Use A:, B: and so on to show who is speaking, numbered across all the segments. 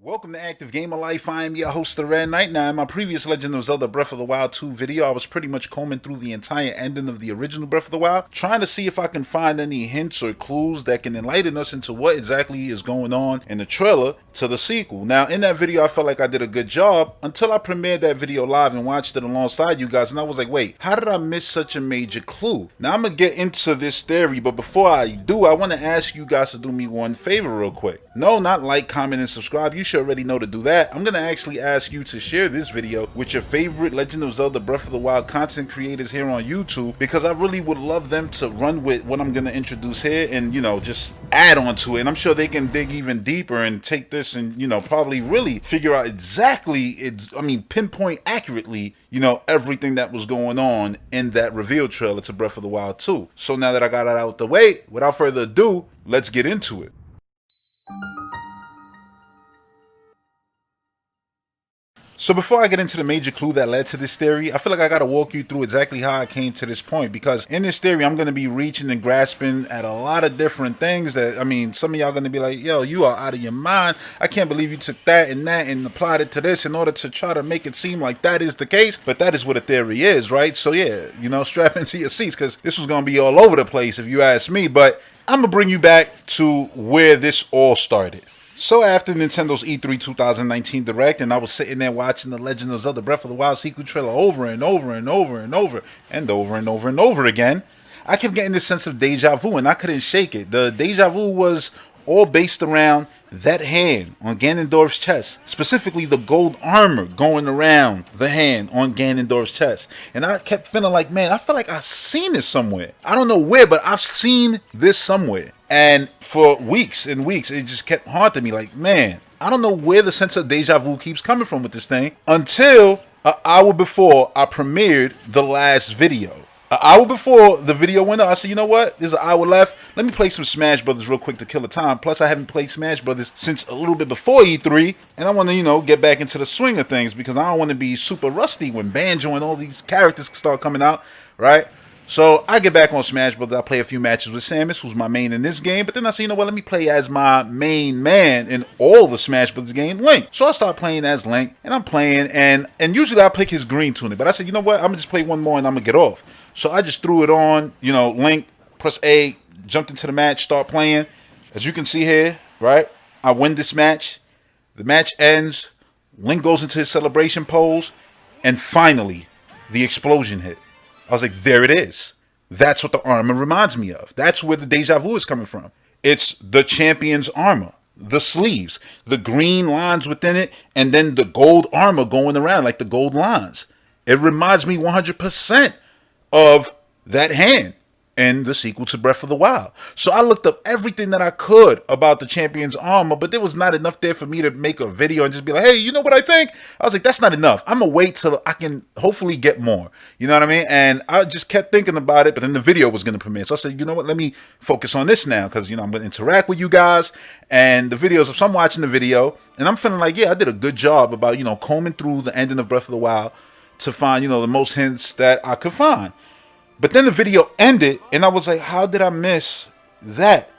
A: Welcome to Active Gamer Life. I am your host, the Red Knight. Now, in my previous Legend of Zelda Breath of the Wild 2 video, I was pretty much combing through the entire ending of the original Breath of the Wild, trying to see if I can find any hints or clues that can enlighten us into what exactly is going on in the trailer to the sequel. Now, in that video, I felt like I did a good job until I premiered that video live and watched it alongside you guys, and I was like, wait, how did I miss such a major clue? Now, I'm going to get into this theory, but before I do, I want to ask you guys to do me one favor real quick. No, not like, comment, and subscribe. You should already know to do that. I'm gonna actually ask you to share this video with your favorite Legend of Zelda Breath of the Wild content creators here on YouTube, because I really would love them to run with what I'm gonna introduce here and, you know, just add on to it. And I'm sure they can dig even deeper and take this and, you know, probably really figure out exactly, pinpoint accurately, you know, everything that was going on in that reveal trailer to Breath of the Wild 2. So now that I got it out the way, without further ado, let's get into it. So before I get into the major clue that led to this theory, I feel like I gotta walk you through exactly how I came to this point, because in this theory, I'm gonna be reaching and grasping at a lot of different things that, some of y'all gonna be like, yo, you are out of your mind. I can't believe you took that and applied it to this in order to try to make it seem like that is the case, but that is what a theory is, right? So yeah, you know, strap into your seats, because this was gonna be all over the place if you ask me, but I'm gonna bring you back to where this all started. So after Nintendo's E3 2019 Direct, and I was sitting there watching the Legend of Zelda Breath of the Wild sequel trailer over and over and over and over and over and over and over again, I kept getting this sense of deja vu, and I couldn't shake it. The deja vu was all based around that hand on Ganondorf's chest, specifically the gold armor going around the hand on Ganondorf's chest. And I kept feeling like, man, I feel like I've seen this somewhere. I don't know where, but I've seen this somewhere. And for weeks and weeks, it just kept haunting me like, man, I don't know where the sense of deja vu keeps coming from with this thing, until an hour before I premiered the last video. An hour before the video went up, I said, you know what? There's an hour left. Let me play some Smash Brothers real quick to kill the time. Plus, I haven't played Smash Brothers since a little bit before E3, and I want to, you know, get back into the swing of things, because I don't want to be super rusty when Banjo and all these characters start coming out, right? So I get back on Smash Brothers. I play a few matches with Samus, who's my main in this game. But then I say, you know what? Let me play as my main man in all the Smash Brothers game, Link. So I start playing as Link, and I'm playing, and usually I pick his green tunic. But I said, you know what? I'm gonna just play one more, and I'm gonna get off. So I just threw it on, you know, Link, press A, jumped into the match, start playing. As you can see here, right? I win this match. The match ends. Link goes into his celebration pose, and finally, the explosion hit. I was like, there it is. That's what the armor reminds me of. That's where the deja vu is coming from. It's the champion's armor, the sleeves, the green lines within it, and then the gold armor going around like the gold lines. It reminds me 100% of that hand in the sequel to Breath of the Wild. So I looked up everything that I could about the champion's armor, but there was not enough there for me to make a video and just be like, hey, you know what I think? I was like, that's not enough. I'm gonna wait till I can hopefully get more. You know what I mean? And I just kept thinking about it, but then the video was gonna premiere. So I said, you know what? Let me focus on this now, because, you know, I'm gonna interact with you guys and the videos. So I'm watching the video and I'm feeling like, yeah, I did a good job about, you know, combing through the ending of Breath of the Wild to find, you know, the most hints that I could find. But then the video ended, and I was like, how did I miss that?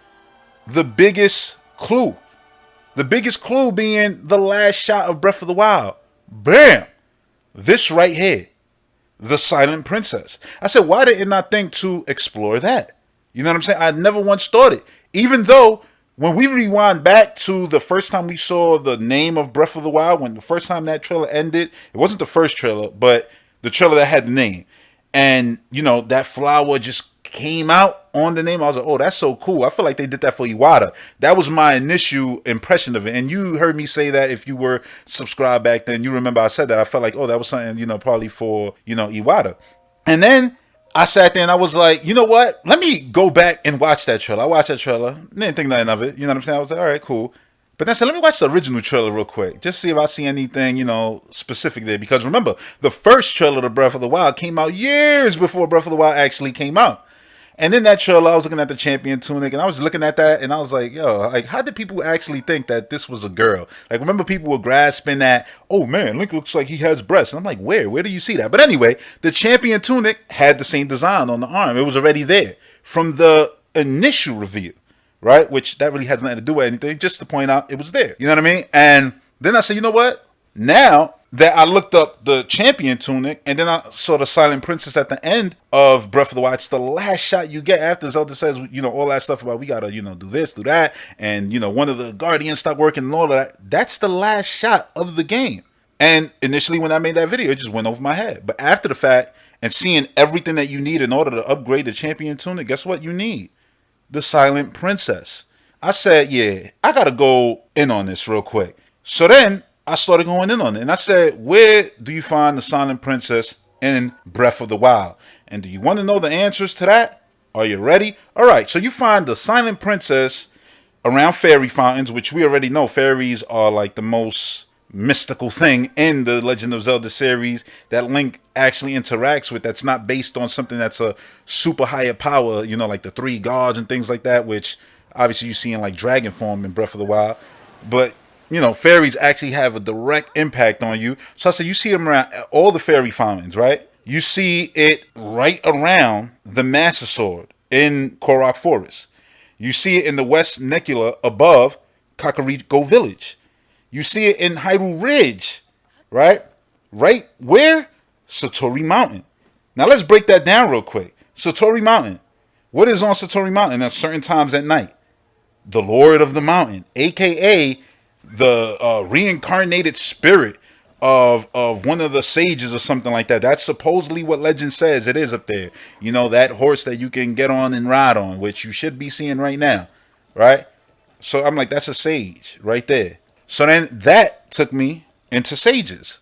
A: The biggest clue. The biggest clue being the last shot of Breath of the Wild. Bam! This right here. The Silent Princess. I said, why did I not think to explore that? You know what I'm saying? I never once thought it. Even though, when we rewind back to the first time we saw the name of Breath of the Wild, when the first time that trailer ended, it wasn't the first trailer, but the trailer that had the name. And, you know, that flower just came out on the name. I was like, oh, that's so cool. I feel like they did that for Iwata. That was my initial impression of it. And you heard me say that if you were subscribed back then. You remember I said that. I felt like, oh, that was something, you know, probably for, you know, Iwata. And then I sat there and I was like, you know what? Let me go back and watch that trailer. I watched that trailer. Didn't think nothing of it. You know what I'm saying? I was like, all right, cool. But then I said, let me watch the original trailer real quick. Just see if I see anything, you know, specific there. Because remember, the first trailer to Breath of the Wild came out years before Breath of the Wild actually came out. And in that trailer, I was looking at the champion tunic, and I was looking at that, and I was like, yo, like, how did people actually think that this was a girl? Like, remember, people were grasping that, oh, man, Link looks like he has breasts. And I'm like, where? Where do you see that? But anyway, the champion tunic had the same design on the arm. It was already there from the initial reveal. Right? Which that really has nothing to do with anything. Just to point out it was there. You know what I mean? And Then I said, you know what? Now that I looked up the champion tunic, and then I saw the Silent Princess at the end of Breath of the Wild. It's the last shot you get after Zelda says, all that stuff about we gotta, do this, do that, and one of the guardians stopped working and all of that. That's the last shot of the game. And initially, when I made that video, it just went over my head. But after the fact, and seeing everything that you need in order to upgrade the champion tunic, guess what you need? The Silent Princess. I said, yeah, I gotta go in on this real quick. So then I started going in on it, and I said, where do you find the Silent Princess in Breath of the Wild? And do you want to know the answers to that? Are you ready? All right, so you find the Silent Princess around fairy fountains, which we already know fairies are like the most mystical thing in the Legend of Zelda series that Link actually interacts with, that's not based on something that's a super higher power, like the three gods and things like that, which obviously you see in like dragon form in Breath of the Wild. But fairies actually have a direct impact on you. So I said, you see them around all the fairy fountains, right? You see it right around the Master Sword in Korok Forest. You see it in the West Necula above Kakariko Village. You see it in Hyrule Ridge, right? Right where? Satori Mountain. Now let's break that down real quick. Satori Mountain. What is on Satori Mountain at certain times at night? The Lord of the Mountain, aka the reincarnated spirit of one of the sages or something like that. That's supposedly what legend says it is up there. That horse that you can get on and ride on, which you should be seeing right now, right? So I'm like, that's a sage right there. So then that took me into sages.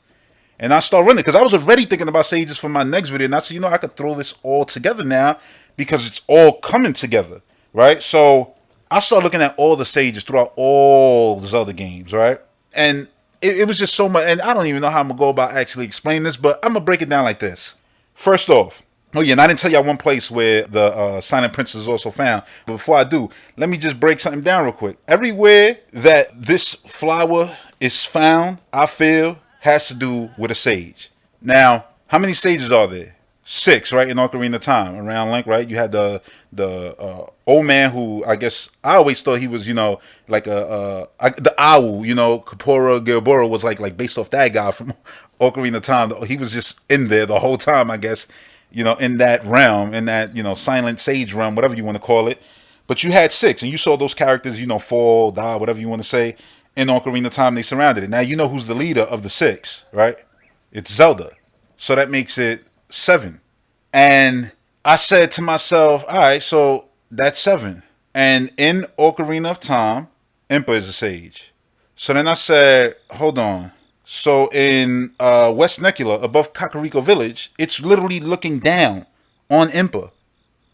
A: And I started running because I was already thinking about sages for my next video. And I said, I could throw this all together now because it's all coming together, right? So I started looking at all the sages throughout all the Zelda games, right? And it was just so much. And I don't even know how I'm going to go about actually explaining this, but I'm going to break it down like this. First off, oh yeah, and I didn't tell y'all one place where the Silent Princess is also found. But before I do, let me just break something down real quick. Everywhere that this flower is found, I feel, has to do with a sage. Now, how many sages are there? 6, right, in Ocarina of Time, around Link, right? You had the old man who, I guess, I always thought he was, like the owl, Kapora Gilbora was like based off that guy from Ocarina of Time. He was just in there the whole time, I guess, in that realm, in that, silent sage realm, whatever you want to call it. But you had 6, and you saw those characters, fall, die, whatever you want to say, in Ocarina of Time. They surrounded it. Now you know who's the leader of the 6, right? It's Zelda. So that makes it 7. And I said to myself, all right, so that's 7. And in Ocarina of Time, Impa is a sage. So then I said, hold on. So in West Necula, above Kakariko Village, it's literally looking down on Impa.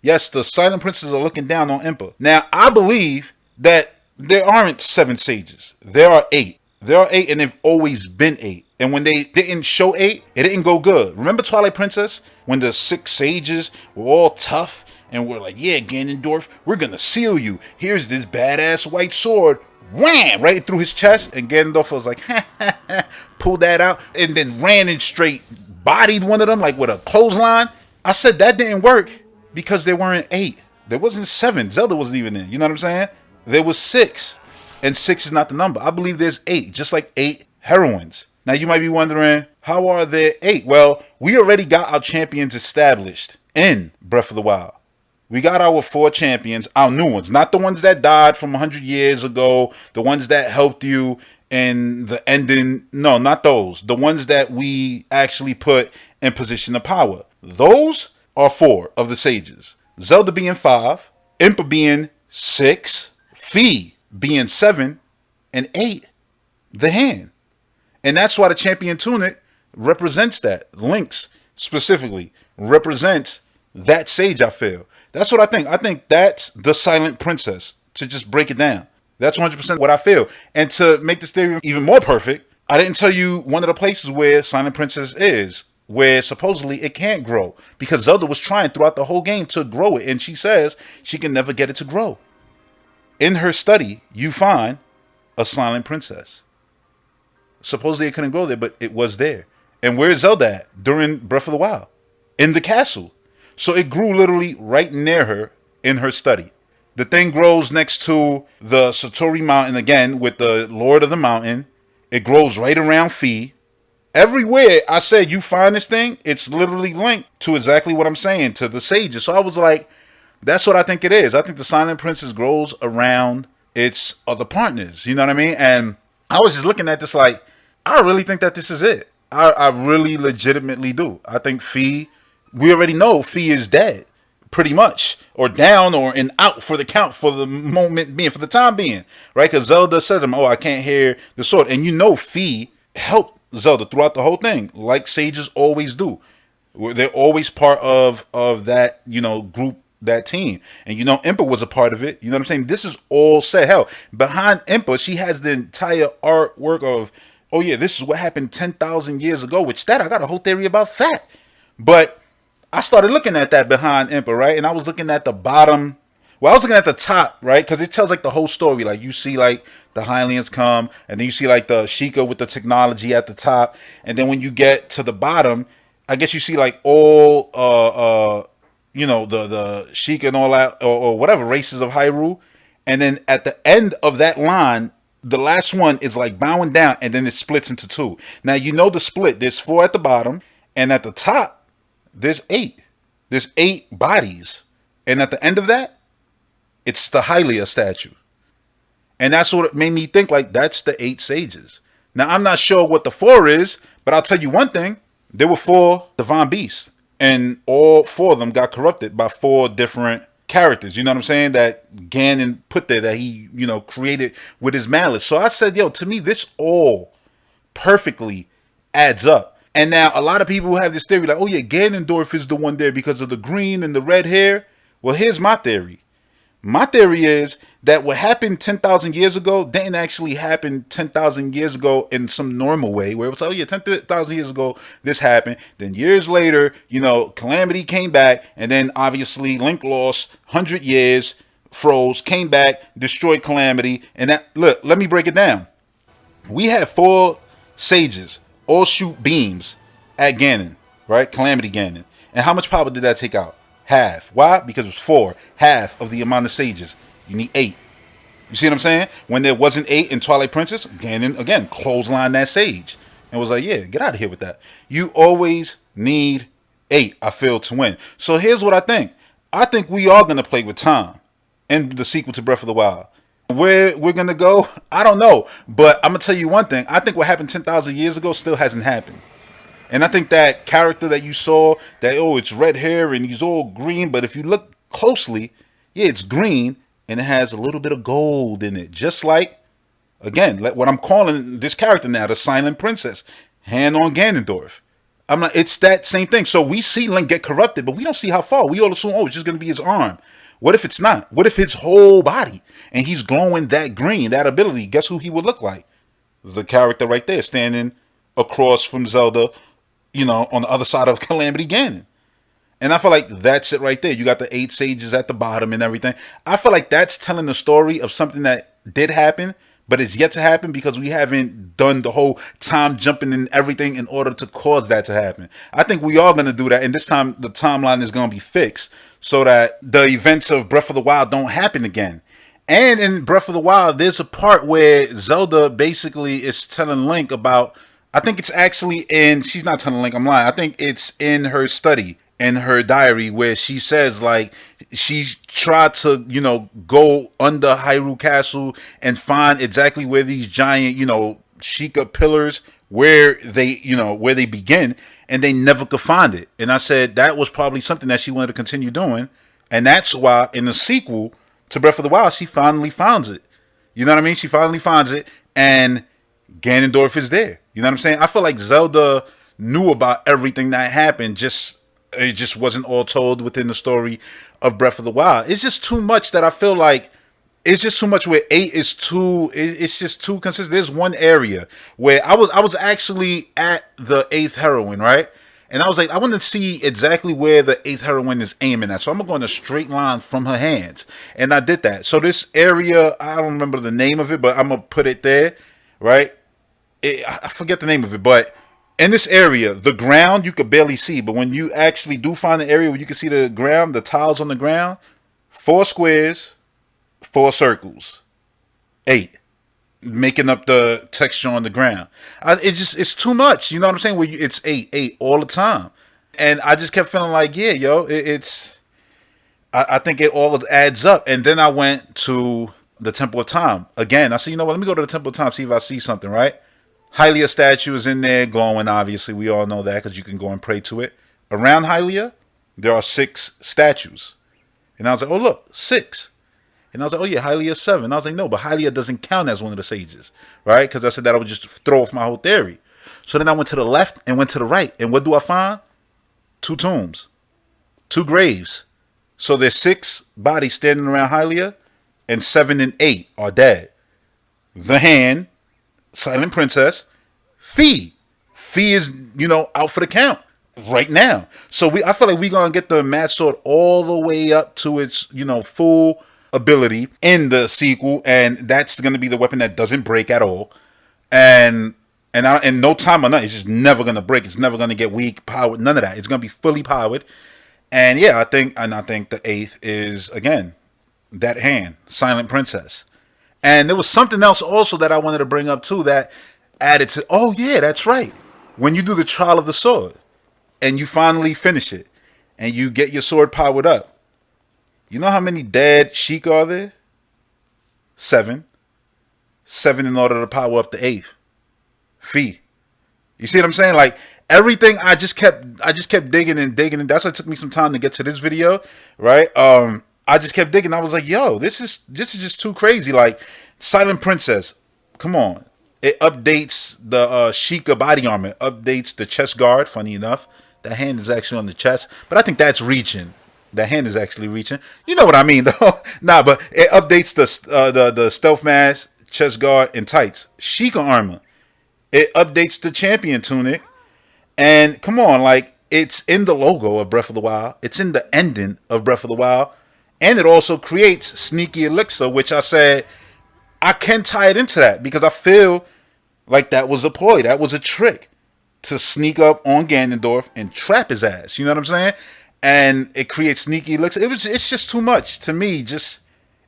A: Yes, the Silent Princes are looking down on Impa. Now, I believe that there aren't 7 sages. There are 8. There are 8, and they've always been 8. And when they didn't show 8, it didn't go good. Remember Twilight Princess? When the 6 sages were all tough and were like, yeah, Ganondorf, we're going to seal you. Here's this badass white sword. Wham! Right through his chest. And Ganondorf was like, ha, ha, ha, pulled that out. And then ran in straight, bodied one of them like with a clothesline. I said that didn't work because there weren't 8. There wasn't 7. Zelda wasn't even in. You know what I'm saying? There was 6. And 6 is not the number. I believe there's 8, just like 8 heroines. Now you might be wondering, how are there 8? Well, we already got our champions established in Breath of the Wild. We got our 4 champions, our new ones, not the ones that died from 100 years ago, the ones that helped you in the ending. No, not those. The ones that we actually put in position of power. Those are 4 of the sages. Zelda being 5, Impa being 6, Fi being 7, and 8, the hand. And that's why the champion tunic represents that. Link's specifically represents that sage, I feel. That's what I think. I think that's the Silent Princess, to just break it down. That's 100% what I feel. And to make this theory even more perfect, I didn't tell you one of the places where Silent Princess is, where supposedly it can't grow. Because Zelda was trying throughout the whole game to grow it. And she says she can never get it to grow. In her study, you find a Silent Princess. Supposedly it couldn't grow there, but it was there. And where's Zelda at during Breath of the Wild? In the castle. So it grew literally right near her in her study. The thing grows next to the Satori Mountain again with the Lord of the Mountain It grows right around Fee. Everywhere I said you find this thing, it's literally linked to exactly what I'm saying, to the sages. So I was like, that's what I think it is. I think the Silent Princess grows around its other partners. You know what I mean? And I was just looking at this like, I really think that this is it. I really legitimately do. I think Fee, we already know Fee is dead, pretty much, or down or in out for the count for the moment being, for the time being, right? Because Zelda said to him, "Oh, I can't hear the sword," and you know Fee helped Zelda throughout the whole thing, like sages always do. They're always part of that, group, that team. And Impa was a part of it. You know what I'm saying? This is all set. Hell, behind Impa, she has the entire artwork of, oh yeah, this is what happened 10,000 years ago, which I got a whole theory about that. But I started looking at that behind Impa, right? And I was looking at the bottom. Well, I was looking at the top, right? Because it tells like the whole story. Like you see like the Hylians come, and then you see like the Sheikah with the technology at the top. And then when you get to the bottom, I guess you see like all the Sheikah and all that, or whatever races of Hyrule. And then at the end of that line, the last one is like bowing down, and then it splits into two. Now the split. There's 4 at the bottom, and at the top, there's 8. There's 8 bodies. And at the end of that, it's the Hylia statue. And that's what made me think like that's the 8 sages. Now I'm not sure what the 4 is, but I'll tell you one thing. There were 4 divine beasts, and all 4 of them got corrupted by 4 different characters. You know what I'm saying? That Ganon put there, that he, created with his malice. So I said, to me, this all perfectly adds up. And now a lot of people have this theory like, oh yeah, Ganondorf is the one there because of the green and the red hair. Well, here's my theory. My theory is that what happened 10,000 years ago didn't actually happen 10,000 years ago in some normal way, where it was like, oh yeah, 10,000 years ago this happened. Then years later, Calamity came back, and then obviously Link lost 100 years, froze, came back, destroyed Calamity, and that, look, let me break it down. We had 4 sages all shoot beams at Ganon, right? Calamity Ganon. And how much power did that take out? Half. Why? Because it was 4. Half of the amount of sages. You need 8. You see what I'm saying? When there wasn't 8 in Twilight Princess, Ganon, again, clotheslined that sage. And was like, yeah, get out of here with that. You always need 8, I feel, to win. So here's what I think. I think we are going to play with time in the sequel to Breath of the Wild. Where we're going to go, I don't know. But I'm going to tell you one thing. I think what happened 10,000 years ago still hasn't happened. And I think that character that you saw, that, oh, it's red hair and he's all green. But if you look closely, yeah, it's green and it has a little bit of gold in it. Just like, again, what I'm calling this character now, the Silent Princess, hand on Ganondorf. I'm like, it's that same thing. So we see Link get corrupted, but we don't see how far. We all assume, oh, it's just going to be his arm. What if it's not? What if his whole body and he's glowing that green, that ability? Guess who he would look like? The character right there standing across from Zelda, on the other side of Calamity Ganon. And I feel like that's it right there. You got the 8 sages at the bottom and everything. I feel like that's telling the story of something that did happen, but it's yet to happen because we haven't done the whole time jumping and everything in order to cause that to happen. I think we are going to do that. And this time the timeline is going to be fixed so that the events of Breath of the Wild don't happen again. And in Breath of the Wild, there's a part where Zelda basically is telling Link about, I think it's actually she's not telling Link, I'm lying. I think it's in her study, in her diary, where she says like she's tried to, go under Hyrule Castle and find exactly where these giant, Sheikah pillars, where they begin, and they never could find it. And I said that was probably something that she wanted to continue doing. And that's why in the sequel to Breath of the Wild, she finally finds it. You know what I mean? She finally finds it, and Ganondorf is there. You know what I'm saying? I feel like Zelda knew about everything that happened. It just wasn't all told within the story of Breath of the Wild. It's just too much that I feel like it's just too much where 8 is too, it's just too consistent. There's one area where I was actually at the 8th heroine, right? And I was like, I want to see exactly where the 8th heroine is aiming at. So I'm going to go in a straight line from her hands. And I did that. So this area, I don't remember the name of it, but I'm going to put it there, right? I forget the name of it, but in this area, the ground you could barely see. But when you actually do find an area where you can see the ground, the tiles on the ground, 4 squares, 4 circles, 8. making up the texture on the ground. It's too much. You know what I'm saying? Where it's 8 all the time, and I just kept feeling like, yeah, yo, it's. I think it all adds up, and then I went to the Temple of Time again. I said, you know what? Let me go to the Temple of Time, see if I see something. Right? Hylia statue is in there, glowing. Obviously, we all know that because you can go and pray to it. Around Hylia, there are 6 statues, and I was like, oh look, 6. And I was like, oh yeah, Hylia 7. And I was like, no, but Hylia doesn't count as one of the sages, right? Because I said that I would just throw off my whole theory. So then I went to the left and went to the right. And what do I find? 2 tombs, 2 graves. So there's 6 bodies standing around Hylia, and 7 and 8 are dead. The Hand, Silent Princess, Fee. Fee is, out for the count right now. So I feel like we're going to get the Mad Sword all the way up to its, full ability in the sequel, and that's going to be the weapon that doesn't break at all, and no time or nothing. It's just never going to break. It's never going to get weak, powered, none of that. It's going to be fully powered. And yeah, I think the 8th is again that Hand, Silent Princess. And there was something else also that I wanted to bring up too that added to. Oh yeah, that's right. When you do the Trial of the Sword and you finally finish it and you get your sword powered up. You know how many dead Sheik are there? 7. 7 in order to power up the 8th. Fee. You see what I'm saying? Like everything, I just kept digging and digging, and that's why it took me some time to get to this video, right? I just kept digging. I was like, yo, this is just too crazy. Like Silent Princess, come on. It updates the Sheikah body armor, it updates the chest guard. Funny enough, that hand is actually on the chest, but I think that's reaching. The hand is actually reaching. You know what I mean, though. Nah, but it updates the stealth mask, chest guard, and tights. Sheikah armor. It updates the champion tunic. And come on, like it's in the logo of Breath of the Wild. It's in the ending of Breath of the Wild. And it also creates Sneaky Elixir, which I said I can tie it into that because I feel like that was a ploy. That was a trick to sneak up on Ganondorf and trap his ass. You know what I'm saying? And it creates Sneaky Elixir. It's just too much to me.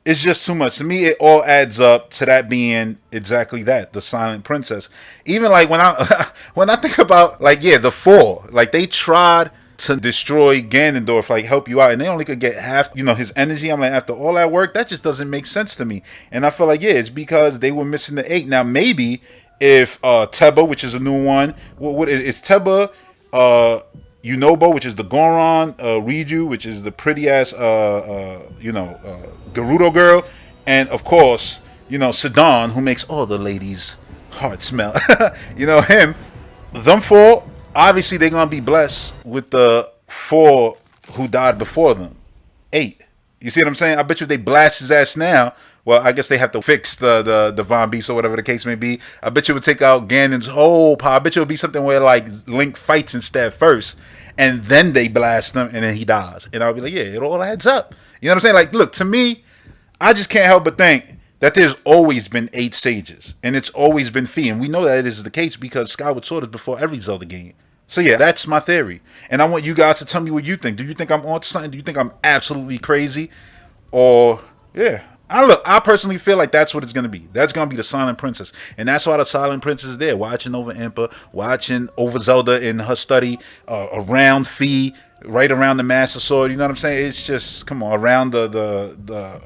A: It's just too much to me. It all adds up to that being exactly that, the Silent Princess. Even like when I when I think about like the 4, like they tried to destroy Ganondorf, like help you out, and they only could get half, his energy. I'm like, after all that work, that just doesn't make sense to me. And I feel like it's because they were missing the 8. Now maybe if Teba, which is a new one, what is Teba? Unobo, which is the Goron, Riju, which is the pretty ass, Gerudo girl, and of course, Sidon, who makes all the ladies' hearts melt. Him. Them 4, obviously, they're gonna be blessed with the 4 who died before them. 8. You see what I'm saying? I bet you if they blast his ass now, well, I guess they have to fix the Divine Beast or whatever the case may be. I bet you would take out Ganon's whole power. I bet you it would be something where like Link fights instead first, and then they blast him, and then he dies. And I'll be like, yeah, it all adds up. You know what I'm saying? Like, look, to me, I just can't help but think that there's always been 8 sages, and it's always been Fee, and we know that it is the case because Skyward Sword is before every Zelda game. So yeah, that's my theory, and I want you guys to tell me what you think. Do you think I'm on something? Do you think I'm absolutely crazy? Or yeah, I personally feel like that's what it's gonna be. That's gonna be the Silent Princess, and that's why the Silent Princess is there, watching over Impa, watching over Zelda in her study, around Fee, right around the Master Sword. You know what I'm saying? It's just come on, around the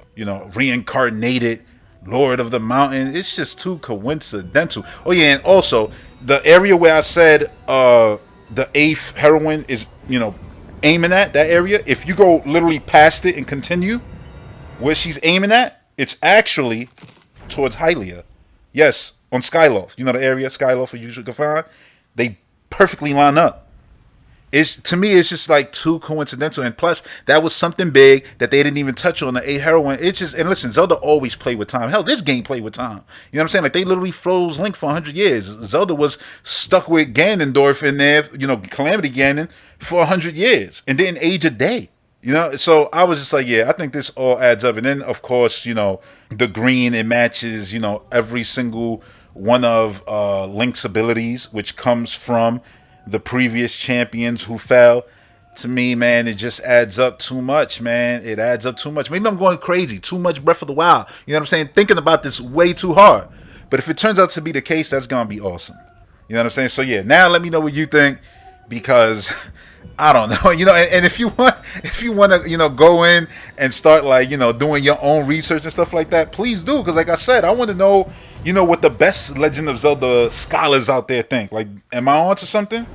A: reincarnated Lord of the Mountain. It's just too coincidental. Oh yeah, and also the area where I said the 8th heroine is aiming at, that area. If you go literally past it and continue where she's aiming at, it's actually towards Hylia. Yes, on Skyloft. You know the area Skyloft you usually can find? They perfectly line up. To me, it's just like too coincidental. And plus, that was something big that they didn't even touch on the 8 heroine. It's just, and listen, Zelda always played with time. Hell, this game played with time. You know what I'm saying? Like, they literally froze Link for 100 years. Zelda was stuck with Ganondorf in there, Calamity Ganon, for 100 years and didn't age a day. So I was just like, yeah, I think this all adds up. And then, of course, the green, it matches, every single one of Link's abilities, which comes from the previous champions who fell. To me, man, it just adds up too much, man. It adds up too much. Maybe I'm going crazy. Too much Breath of the Wild. You know what I'm saying? Thinking about this way too hard. But if it turns out to be the case, that's gonna be awesome. You know what I'm saying? So yeah, now let me know what you think, because I don't know. And if you want to, go in and start like, doing your own research and stuff like that, please do. Because like I said, I want to know, what the best Legend of Zelda scholars out there think. Like, am I onto something?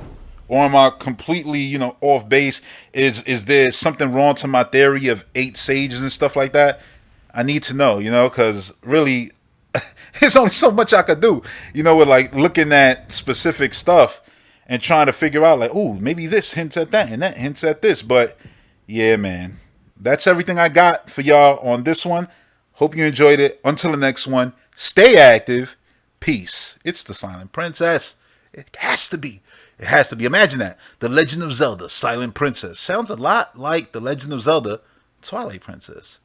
A: Or am I completely, off base? Is there something wrong to my theory of 8 sages and stuff like that? I need to know, because really, there's only so much I could do, with like looking at specific stuff and trying to figure out like, oh, maybe this hints at that and that hints at this. But yeah, man, that's everything I got for y'all on this one. Hope you enjoyed it. Until the next one, stay active. Peace. It's the Silent Princess. It has to be. It has to be. Imagine that. The Legend of Zelda, Silent Princess. Sounds a lot like The Legend of Zelda, Twilight Princess.